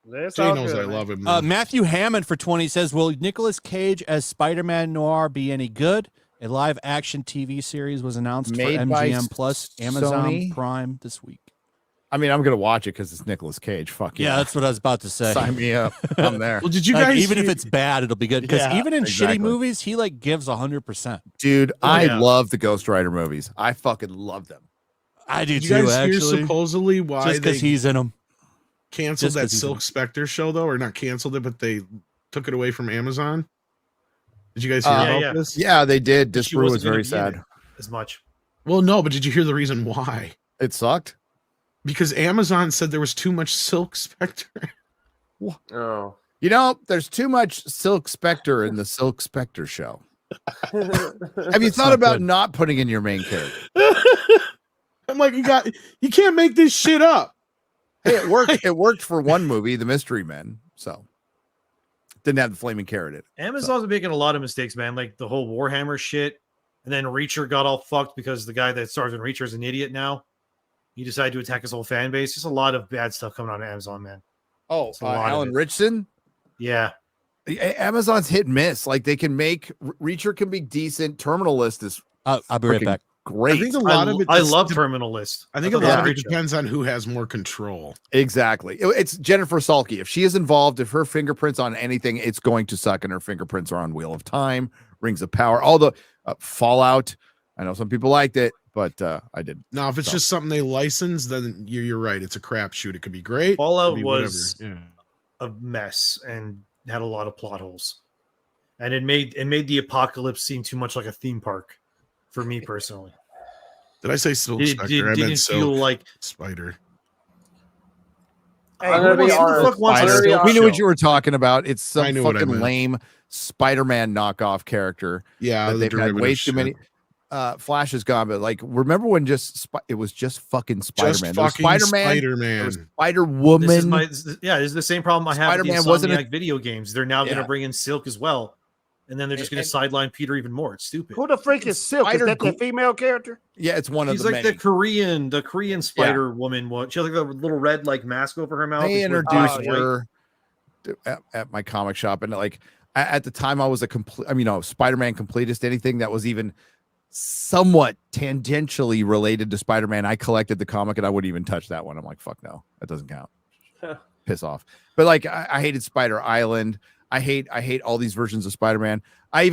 Jay knows I love him. Matthew Hammond for 20 says, will Nicolas Cage as Spider-Man Noir be any good? A live-action TV series was announced Made for by MGM Plus Amazon Sony? Prime this week. I mean, I'm gonna watch it because it's Nicolas Cage. Fuck Yeah, that's what I was about to say. Sign me up. I'm there. Well, did you Like, guys even if it's bad, it'll be good because Yeah, even in exactly. shitty movies, he like gives 100%. Dude, I love the Ghost Rider movies. I fucking love them. I do Did too. you guys hear Actually, supposedly why just because they he's in them. canceled just that 'cause he's in Silk it. Spectre show though, or not canceled it, but they took it away from Amazon? Did you guys hear about this? Yeah, they did. She Disparu was wasn't gonna very be in sad. it as much. Well, no, but did you hear the reason why? It sucked. Because Amazon said there was too much Silk Spectre. Oh. You know, there's too much Silk Spectre in the Silk Spectre show. Have you thought about not putting in your main character? I'm like, you can't make this shit up. Hey, it worked. It worked for one movie, The Mystery Men. So didn't have the flaming carrot in it. Amazon's making a lot of mistakes, man. Like the whole Warhammer shit, and then Reacher got all fucked because the guy that stars in Reacher is an idiot now. He decided to attack his whole fan base. Just a lot of bad stuff coming on Amazon, man. Oh, It's a lot of Alan it. Richson. Yeah. Amazon's hit and miss. Like they can make Reacher can be decent. Terminal List is I'll be right freaking back. great. I think a lot of it. I love Terminal List. I think thought a that was lot of it great show. depends on who has more control. Exactly. It's Jennifer Salke. If she is involved, if her fingerprints on anything, it's going to suck. And her fingerprints are on Wheel of Time, Rings of Power, all the Fallout. I know some people liked it, but I didn't. Now, if it's just something they license, then you're right. It's a crapshoot. It could be great. Fallout could be was whatever. a mess and had a lot of plot holes, and it made the apocalypse seem too much like a theme park for me personally. Did I say Silk It Spectre? I didn't meant feel Silk like Spider. I'm gonna be who the honest. fuck wants a I'm gonna be Silk We knew what show? you were talking about. It's I some knew what I fucking meant. lame Spider-Man knockoff character. Yeah, that the they've had derivative way too shit. many. Flash is gone, but like, remember when it was just fucking Spider-Man? There was fucking Spider-Man. Spider-Man. There was Spider-Woman. This is the same problem I have with the Spider-Man wasn't Insomniac video games. They're now going Yeah. to bring in Silk as well, and then they're just going to sideline Peter even more. It's stupid. Who the freak is Silk? Is Spider that the Gl- female character? Yeah, it's one of She's the like many. the Korean Spider Woman. What she has like a little red like mask over her mouth. They It's with introduced black and white. her at my comic shop, and like at the time, I was a complete. I mean, Spider-Man completist. Anything that was even somewhat tangentially related to Spider-Man, I collected the comic, and I wouldn't even touch that one. I'm like, fuck no, that doesn't count. Piss off. But like, I hated Spider Island. I hate all these versions of Spider-Man. I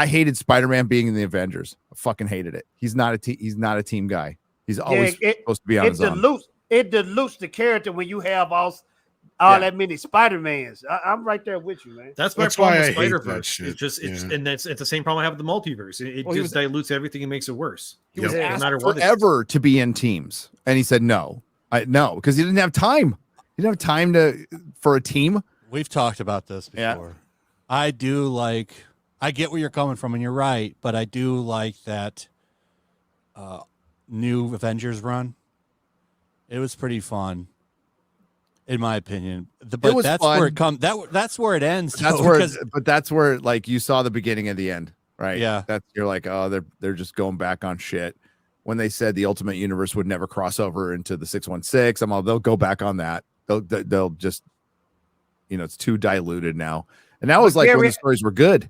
hated Spider-Man being in the Avengers. I fucking hated it. He's not a team guy. He's always supposed to be on his own. It dilutes the character when you have all that many Spider-Mans. I'm right there with you, man. That's my That's problem why with I hate Spider that Verse. shit. It's just it's Yeah. and it's the same problem I have with the multiverse. It Well, he just was- dilutes everything and makes it worse. He was no asked matter what. forever to be in teams, and he said no. No, because he didn't have time. He didn't have time for a team. We've talked about this before. I get where you're coming from, and you're right, but I do like that new Avengers run. It was pretty fun, in my opinion. But was that's fun. where it comes. That's where it ends. That's though, where, because- but that's where like you saw the beginning and the end, right? Yeah. You're like, oh, they're just going back on shit. When they said the Ultimate Universe would never cross over into the 616, they'll go back on that. They'll just, it's too diluted now. And that was like when the stories were good.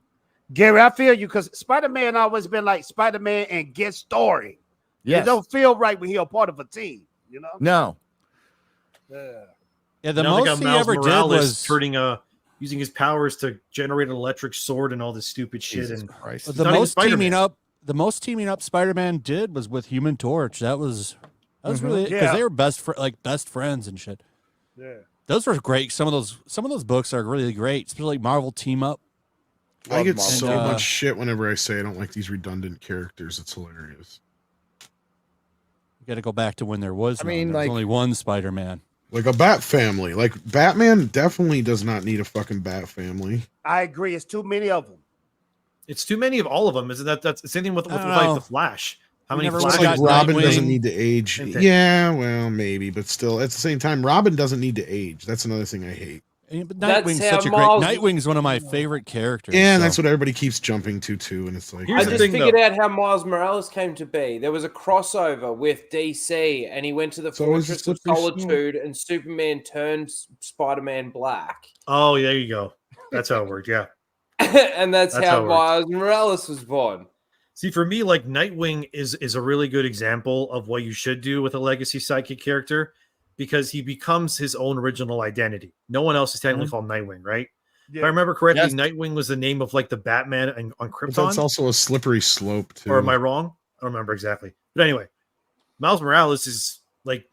Gary, I feel you because Spider-Man always been like Spider-Man and get story. Yes. It don't feel right when he's a part of a team, No. Yeah, the Now they most got he Miles ever did Morales was turning using his powers to generate an electric sword and all this stupid shit. Jesus And Christ. It's the not even most Spider-Man. teaming up. The most teaming up Spider-Man did was with Human Torch. That was really because Yeah. they were best friends and shit. Yeah. Those were great. Some of those books are really great, especially like Marvel Team Up. I get Marvel. so And, much shit whenever I say I don't like these redundant characters. It's hilarious. You got to go back to when there was. I mean, there was like- only one Spider-Man. Like a Bat family. Like Batman definitely does not need a fucking Bat family. I agree. It's too many of them. It's too many of all of them. Isn't that's the same thing with I don't like know. the Flash? How We many never Flash? really Like got Robin Nightwing. doesn't need to age. Same thing. Yeah, well, maybe, but still, at the same time, Robin doesn't need to age. That's another thing I hate. But That's Nightwing's how such a great. Miles- Nightwing's one of my favorite characters. Yeah, and so- that's what everybody keeps jumping to too. And it's like, Here's I the just thing, figured though. out how Miles Morales came to be. There was a crossover with DC, and he went to the It's always a Fortress of slippery slope. Solitude, and Superman turned Spider-Man black. Oh, there you go. That's how it worked. Yeah. And that's That's how how it works. Miles Morales was born. See, for me, like Nightwing is a really good example of what you should do with a legacy sidekick character because he becomes his own original identity. No one else is technically called Nightwing, right? If I remember correctly, Yes. Nightwing was the name of like the Batman on but Krypton. that's also a slippery slope too. Or am I wrong? I don't remember exactly. But anyway, Miles Morales is like,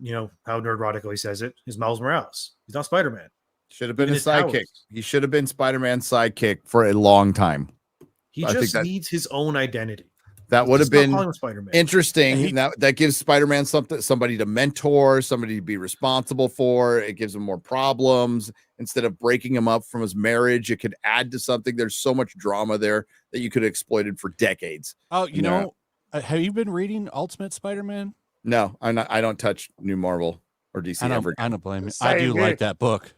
how Nerdrotic always says it, is Miles Morales. He's not Spider-Man. Should have been Even a his sidekick. powers. He should have been Spider-Man's sidekick for a long time. He I think just that- needs his own identity. That would have Just not been calling him Spider-Man. interesting. He- That gives Spider-Man somebody to mentor, somebody to be responsible for. It gives him more problems. Instead of breaking him up from his marriage, it could add to something. There's so much drama there that you could have exploited for decades. Oh, you know, have you been reading Ultimate Spider-Man? No, I don't touch New Marvel or DC ever. I don't blame you. I Same do here. like that book.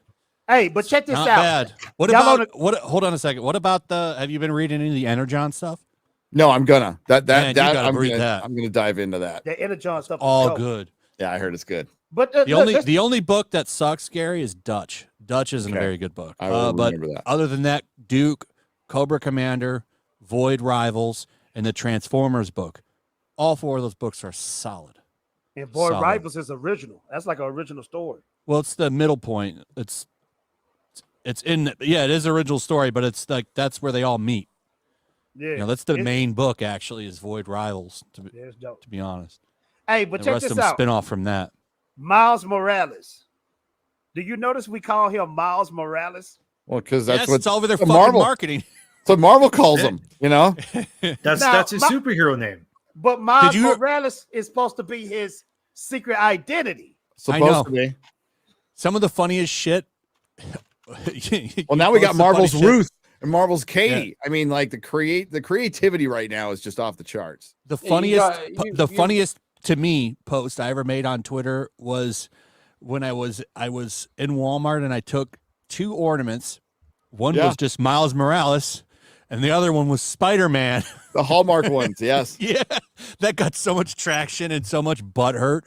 Hey, but check this Not out. bad. What Y'all about what? Hold on a second. What about have you been reading any of the Energon stuff? No, I'm gonna Man, you gotta read that. I'm gonna dive into that. The Energon stuff. is All dope. good. Yeah, I heard it's good. But The only book that sucks, Gary, is Dutch. Dutch isn't a Okay. very good book. I will But remember that. other than that, Duke, Cobra Commander, Void Rivals, and the Transformers book. All four of those books are solid. and Boy solid. Rivals is original. That's like an original story. Well, it's the middle point. It's in it is original story, but it's like that's where they all meet. Yeah, That's the It- main book. Actually, is Void Rivals. To Yeah, it's dope. be honest, Hey, but the check rest this of them out. spin off from that. Miles Morales. Do you notice we call him Miles Morales? Well, because Yes, that's what it's all over their the fucking Marvel. marketing. That's what Marvel calls him. You know, That's his superhero name. But Miles you- Morales is supposed to be his secret identity. I know. supposed to be. Some of the funniest shit. Well, now we got Post the funny Marvel's shit. Ruth and Marvel's Katie. I mean, like the creativity right now is just off the charts. The Yeah, you funniest, got- you- the you- funniest to me post I ever made on Twitter was when I was in Walmart and I took two ornaments. One Yeah. was just Miles Morales, and the other one was Spider-Man. The Hallmark ones, yes. Yeah, that got so much traction and so much butthurt.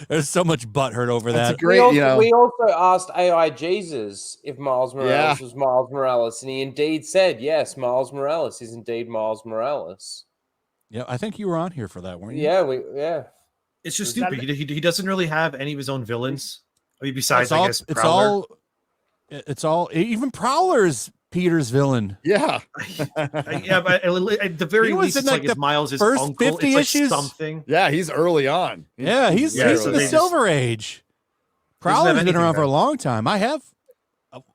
There's so much butthurt over That's that. a great, We also asked AI Jesus if Miles Morales Yeah. was Miles Morales, and he indeed said, yes, Miles Morales is indeed Miles Morales. Yeah, I think you were on here for that, weren't you? Yeah. It's just Is that- stupid. He doesn't really have any of his own villains. I mean, besides, I guess, it's Prowler. all even Prowler's Peter's villain. Yeah. Yeah, but at the very He was least, in, it's like, like his the Miles' first uncle. 50 It's like issues? something. Yeah, he's early on. Yeah, he's Yeah, in so the they just- Silver Age. Doesn't have Prowler's been anything around for a then. long time. I have,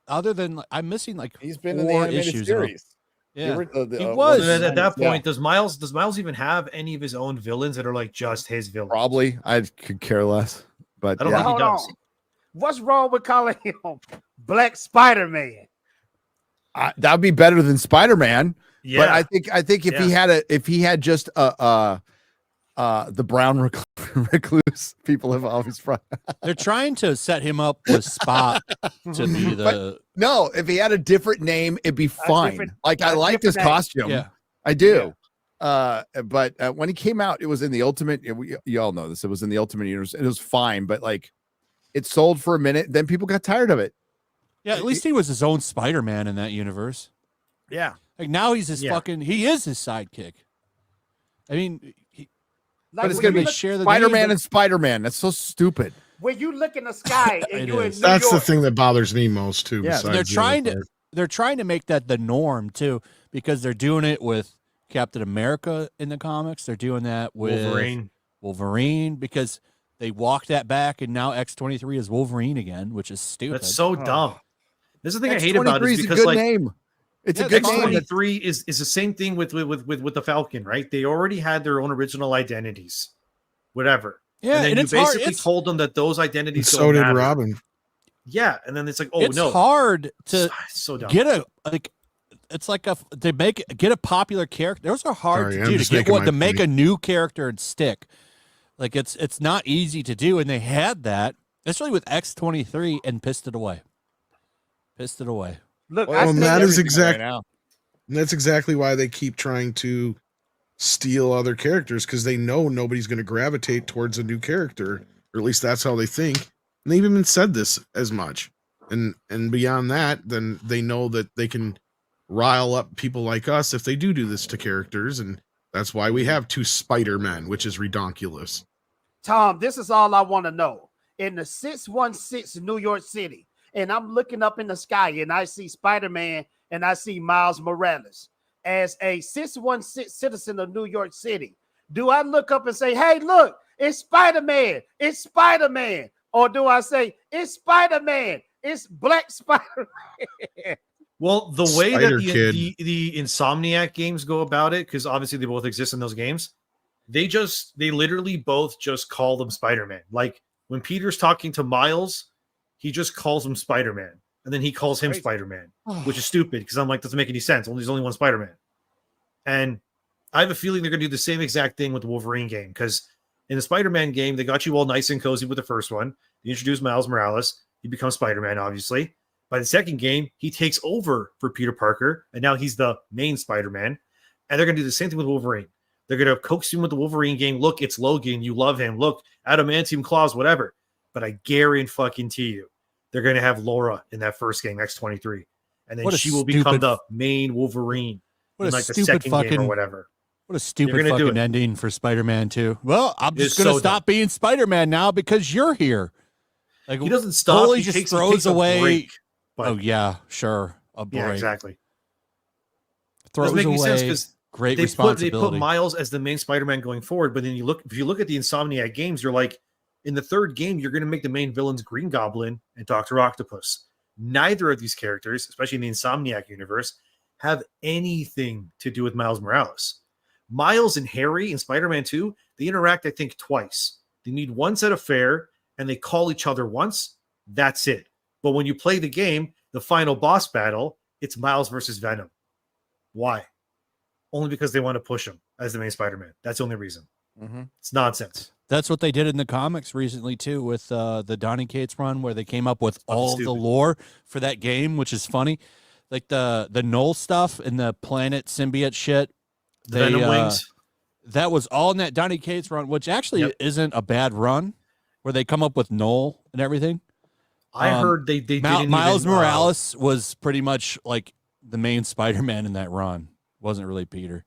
other than I'm missing like He's been in the 4 animated issues in a row. series. Yeah, The He one was. of So the at that yeah, point, does Miles even have any of his own villains that are like just his villains? probably I could care less. But I don't yeah. think he Hold does. on. What's wrong with calling him Black Spider-Man? That would be better than Spider-Man. Yeah, But I think if he had just the brown recluse, people have always they're trying to set him up with Spot to be the no. If he had a different name, it'd be fine. different- Like I a like his different name. costume. yeah. I do. But when he came out, it was in the Ultimate. You all know this. It was in the Ultimate Universe. It was fine, but like it sold for a minute. Then people got tired of it. Yeah, at least he was his own Spider-Man in that universe. Yeah. Like now he's his Yeah. he is his sidekick. I mean, Like, But it's when gonna you be look- share the Spider-Man name, but- and Spider-Man. That's so stupid. when you look in the sky and It you're in is. New That's the York, thing that bothers me most too. Yeah, besides they're the other trying to part. they're trying to make that the norm too, because they're doing it with Captain America in the comics. They're doing that with Wolverine because they walked that back, and now X-23 is Wolverine again, which is stupid. that's so dumb. This is the thing I hate about it X-23 is is a because good like name. It's Yeah, a good that's name. fine. X-23 is the same thing with the Falcon, right? They already had their own original identities, whatever. yeah, and then you it's hard. basically told them that those And identities so don't did matter. Robin. Yeah, and then it's like, oh it's no, hard to it's so dumb. get a like. It's like get a popular character. Those are hard Sorry, to I'm do to just get making one my to make point. a new character and stick. Like it's not easy to do, and they had that, especially with X-23, and pissed it away. Pissed it away. Look, Well, I and think that is everything exact- right now. And that's exactly why they keep trying to steal other characters, because they know nobody's going to gravitate towards a new character, or at least that's how they think. And they've even said this as much. And beyond that, then they know that they can rile up people like us if they do this to characters, and that's why we have 2 Spider-Men, which is redonkulous. Tom, this is all I want to know. In the 616 New York City, and I'm looking up in the sky and I see Spider-Man and I see Miles Morales. As a 616 citizen of New York City, do I look up and say, hey, look, it's Spider-Man, it's Spider-Man? Or do I say, it's Spider-Man, it's Black Spider-Man? Well, the way Spider that Kid. the Insomniac games go about it, because obviously they both exist in those games, they literally both just call them Spider-Man. Like when Peter's talking to Miles, he just calls him Spider-Man, and then he calls him Spider-Man, which is stupid because I'm like, doesn't make any sense. There's only one Spider-Man. And I have a feeling they're going to do the same exact thing with the Wolverine game, because in the Spider-Man game, they got you all nice and cozy with the first one. They introduced Miles Morales. He becomes Spider-Man, obviously. By the second game, he takes over for Peter Parker, and now he's the main Spider-Man. And they're going to do the same thing with Wolverine. They're going to coax him with the Wolverine game. Look, it's Logan. You love him. Look, adamantium claws, whatever. But I guarantee you, they're going to have Laura in that first game, X-23. And then she will become the main Wolverine in like the second game or whatever. What a stupid fucking ending for Spider-Man 2. Well, I'm just going to stop being Spider-Man now because you're here. Like, he doesn't stop. Totally he just takes, throws away. break, but, oh, yeah, sure. A break. Yeah, exactly. Throws away sense because great responsibility. They put Miles as the main Spider-Man going forward, but then if you look at the Insomniac games, you're like, in the third game, you're going to make the main villains Green Goblin and Dr. Octopus. Neither of these characters, especially in the Insomniac universe, have anything to do with Miles Morales. Miles and Harry in Spider-Man 2, they interact, I think, twice. They meet once at a fair, and they call each other once. That's it. But when you play the game, the final boss battle, it's Miles versus Venom. Why? Only because they want to push him as the main Spider-Man. That's the only reason. Mm-hmm. It's nonsense. That's what they did in the comics recently, too, with the Donny Cates run, where they came up with all of the lore for that game, which is funny. Like the Null stuff and the planet symbiote shit. The Venom wings. That was all in that Donny Cates run, which actually isn't a bad run, where they come up with Null and everything. I heard they didn't Miles Morales was pretty much like the main Spider-Man in that run. Wasn't really Peter.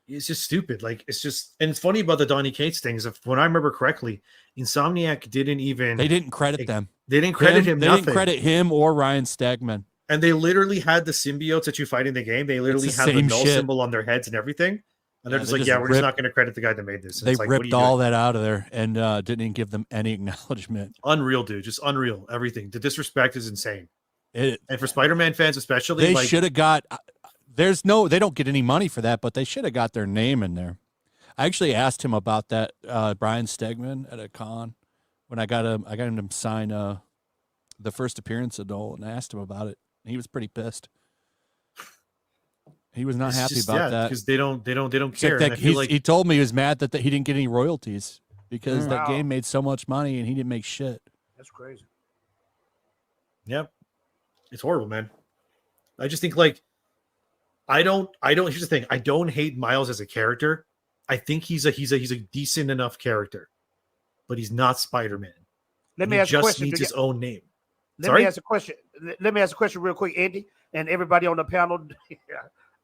It's just stupid. Like, it's just, and it's funny about the Donny Cates things. If when I remember correctly, Insomniac they didn't credit them. They didn't credit him. They didn't credit him or Ryan Stegman. And they literally had the symbiotes that you fight in the game. They literally had the null symbol on their heads and everything. And they're just like, we're just not going to credit the guy that made this. They ripped all that out of there and didn't even give them any acknowledgement. Unreal, dude. Just unreal. Everything. The disrespect is insane. And for Spider-Man fans especially, they should have got. They don't get any money for that, but they should have got their name in there. I actually asked him about that, Brian Stegman at a con when I got him to sign the first appearance of Noel, and I asked him about it. He was pretty pissed. He was not happy about that because they don't care. He told me he was mad that he didn't get any royalties because that game made so much money and he didn't make shit. That's crazy. Yep, it's horrible, man. I just think like. I don't. Here's the thing. I don't hate Miles as a character. I think he's a decent enough character, but he's not Spider-Man. Let me ask a question. He just needs his own name. Let me ask a question real quick, Andy, and everybody on the panel.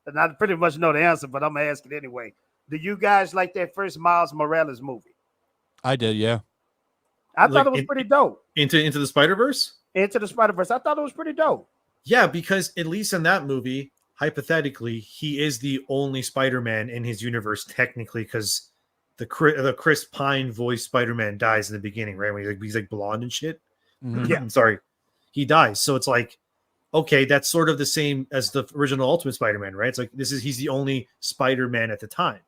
And I pretty much know the answer, but I'm gonna ask it anyway. Do you guys like that first Miles Morales movie? I did, yeah. I thought it was pretty dope. Into the Spider-Verse? Into the Spider-Verse. I thought it was pretty dope. Yeah, because at least in that movie, hypothetically, he is the only Spider-Man in his universe, technically, because the Chris Pine voiced Spider-Man dies in the beginning, right? When he's like blonde and shit. Mm-hmm. Yeah. Sorry. He dies. So it's like, okay, that's sort of the same as the original Ultimate Spider-Man, right? It's like he's the only Spider-Man at the time.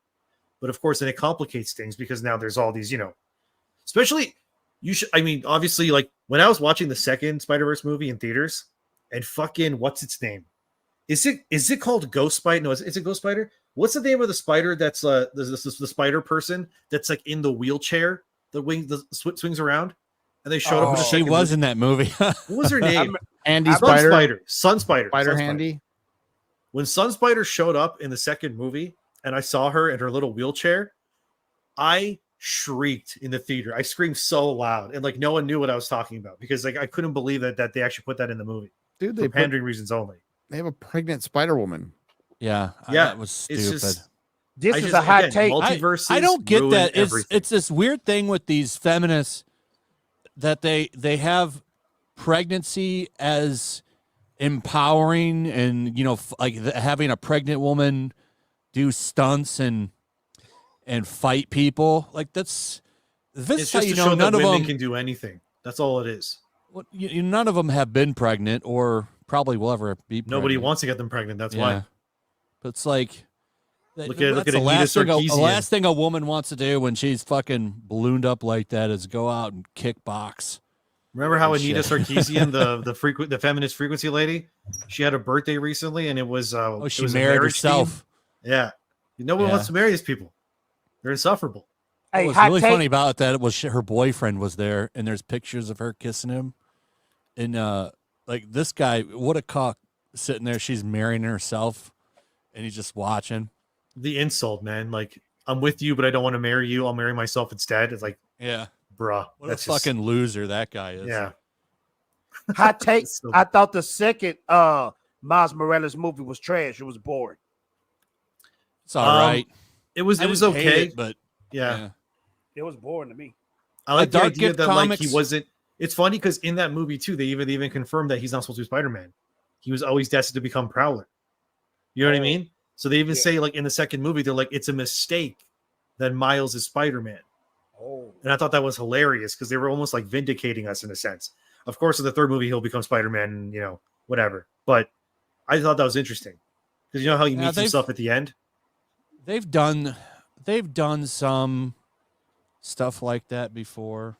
But of course, then it complicates things because now there's all these, especially obviously, like when I was watching the second Spider-Verse movie in theaters, and fucking what's its name? Is it called Ghost Spider? No, is it Ghost Spider? What's the name of the spider that's the spider person that's like in the wheelchair, the swings around? and they showed up. In the She second was movie. in that movie. What was her name? Andy Sun Spider. Spider. Sun Spider. Spider Sun Spider. Handy. When Sun Spider showed up in the second movie, and I saw her in her little wheelchair, I shrieked in the theater. I screamed so loud, and like no one knew what I was talking about because like I couldn't believe that they actually put that in the movie. Dude, For pandering reasons only. They have a pregnant Spider Woman. Yeah, Yeah, that was stupid. This is a hot take. Multiverses I don't get ruin that. everything. It's this weird thing with these feminists that they have pregnancy as empowering, and having a pregnant woman do stunts and fight people. Like that's this It's is how just you to know show none that of women them can do anything. That's all it is. none of them have been pregnant or probably will ever be. Nobody pregnant. wants to get them pregnant. That's why. But it's like Look that's at the Anita last thing. The Sarkeesian. last thing a woman wants to do when she's fucking ballooned up like that is go out and kickbox. Remember how Oh, Anita shit. Sarkeesian, the feminist frequency lady, she had a birthday recently, and it was She it was a married marriage herself. theme. Yeah, no one wants to marry these people. They're insufferable. Hey, What's hot really take. funny about that was her boyfriend was there, and there's pictures of her kissing him. And like this guy, what a cock sitting there. She's marrying herself, and he's just watching. The insult, man. Like, I'm with you, but I don't want to marry you. I'll marry myself instead. It's like, Yeah, bruh. what That's a fucking loser that guy is. Yeah. Hot take. So- I thought the second Miles Morales movie was trash. It was boring. It's all right. It was I didn't hate okay, it, but yeah. It was boring to me. I like the Dark idea Gift that like Comics- he wasn't. It's funny because in that movie too, they even confirmed that he's not supposed to be Spider-Man. He was always destined to become Prowler. You know what I mean? So they even say like in the second movie, they're like, it's a mistake that Miles is Spider-Man. Oh, And I thought that was hilarious because they were almost like vindicating us in a sense. Of course, in the third movie, he'll become Spider-Man, whatever. But I thought that was interesting because you know how he meets himself at the end. they've done some stuff like that before.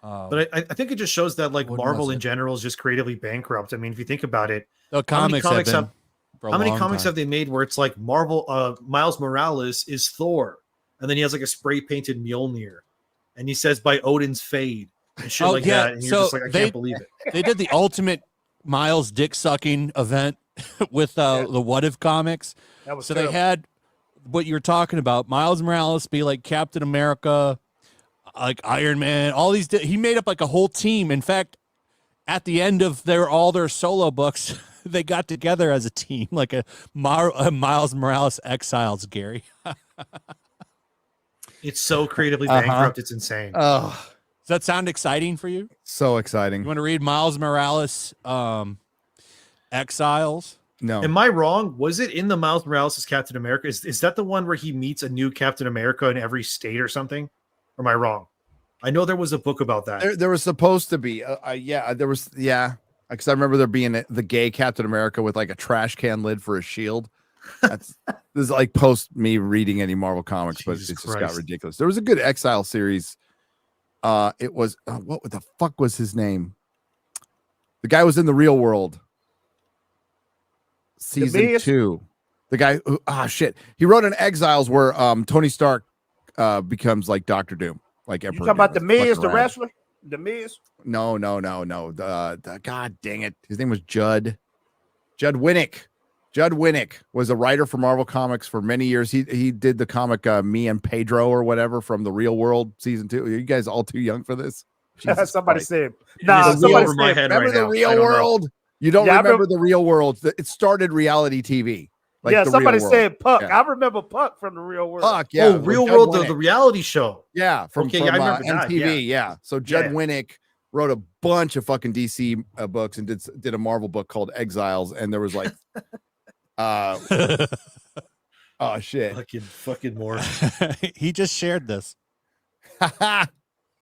But I think it just shows that like When Marvel was in it? general is just creatively bankrupt. I mean, if you think about it, The how many comics comics how many comics have they made where it's like Miles Morales is Thor, and then he has like a spray painted Mjolnir, and he says by Odin's fade and shit like that, and you're just like, I can't believe it. They did the ultimate Miles dick sucking event with the What If comics. that was So terrible. they had what you were talking about, Miles Morales be like Captain America, like Iron Man, all these. He made up like a whole team. In fact, at the end of all their solo books, they got together as a team, like a Miles Morales Exiles, Gary. It's so creatively bankrupt, it's insane. Oh, Does that sound exciting for you? so exciting. You want to read Miles Morales Exiles? No. Am I wrong? Was it in the Miles Morales as Captain America? Is that the one where he meets a new Captain America in every state or something? Or am I wrong? I know there was a book about that. There was supposed to be. There was. Yeah. Because I remember there being the gay Captain America with like a trash can lid for a shield. This is like post me reading any Marvel comics, but Jesus it's just got Christ. ridiculous. There was a good Exile series. It was what the fuck was his name? The guy was in the Real World. Season Miz? 2. The guy who, shit. He wrote an Exiles where Tony Stark becomes like Doctor Doom. Like You Emperor talking about the Doom. It's Miz, fucking the rad. wrestler? The Miz? No. The God dang it. His name was Judd Winnick. Judd Winnick was a writer for Marvel Comics for many years. He did the comic Me and Pedro or whatever from the Real World season 2. Are you guys all too young for this? Jesus Somebody Christ. said. It Nah, is somebody over my said. head Remember right the now. I Real don't know. World? You don't Yeah, I remember the Real World. It started reality TV. Like yeah, the somebody Real World. said Puck. Yeah. I remember Puck from the Real World. Fuck yeah. Oh, with Real Judd World, Winnick. the reality show. Yeah, from Okay, yeah, I remember that, MTV. Yeah. So Judd Yeah. Winnick wrote a bunch of fucking DC books and did a Marvel book called Exiles, and there was like, oh shit. Fucking more. He just shared this.